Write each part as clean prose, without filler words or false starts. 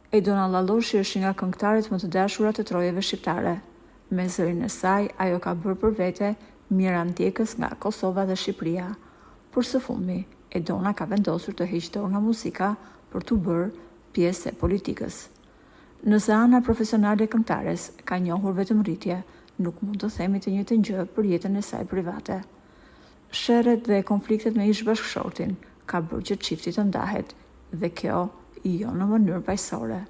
Edona Lalloshi është nga këngëtarët më të dashurat të trojeve shqiptare. Me zërin e saj, ajo ka bërë për vete mira ndjekës nga Kosova dhe Shqipëria. Por së fundmi, Edona ka vendosur të heqë dorë nga muzika për të bërë pjesë e politikës. Nëse ana profesionale e këngëtares ka njohur vetëm rritje, nuk mund të themi të njëjtën gjë për jetën e saj private. Sherret dhe konfliktet me ish bashkëshortin ka bërë që çifti të ndahet dhe kjo jo në mënyrë paqësore.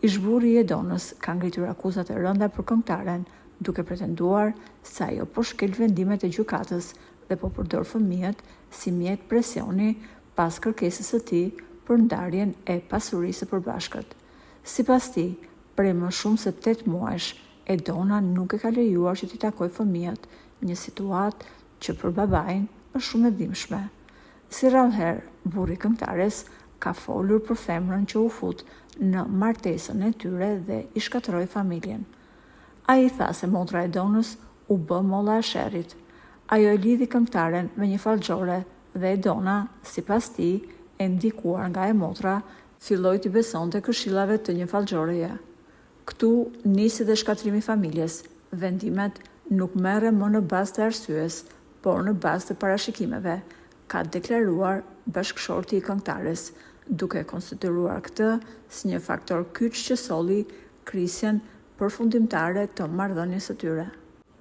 Ish-burri i Edonës ka ngritur akuzat e rënda për këngëtaren, duke pretenduar se ajo po shkel vendimet e gjykatës dhe po përdor fëmijët si mjet presioni pas kërkesës së tij për ndarjen e pasurisë së përbashkët. Sipas tij, prej më shumë se 8 muajsh, Edona nuk e ka lejuar që t'i takojë fëmijët, një situatë që për babain është shumë e dhimbshme. Si rrallëherë, burri i këngëtares ka folur për femrën që u fut në martesën e tyre dhe i shkatërroi familjen. Ai tha se motra e Edonës u bë molla e sherrit. Ajo e lidhi këngëtaren me një fallxhore dhe Edona, sipas tij, e ndikuar nga e motra, filloi të besonte këshillave të një fallxhoreje. Ktu nisi dhe shkatrimi i familjes. Vendimet nuk merren më në bazë të arsyes, por në bazë të parashikimeve, ka deklaruar bashkëshorti i këngëtares, duke konsideruar këtë si një faktor kyç që solli krisjen përfundimtare të marrëdhënies së tyre.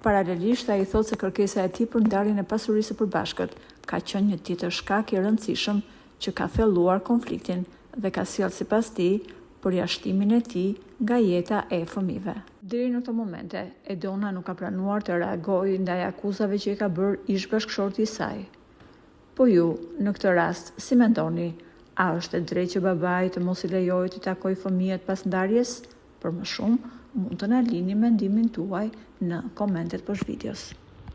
Paralelisht, ai thotë se kërkesa e tij për ndarjen e pasurisë së përbashkët ka qenë një tjetër shkak i rëndësishëm që ka thelluar konfliktin dhe ka sjellë sipas tij përjashtimin e tij nga jeta e fëmijëve. Deri në këtë momente, Edona nuk ka planuar të reagojë ndaj akuzave që i ka bërë ish bashkëshorti i saj. Po ju, në këtë rast, si mendoni? A është e drejtë që babai të mos i lejojë të takojë fëmijët pas ndarjes? Për më shumë, mund të na lini mendimin tuaj në komentet poshtë videos.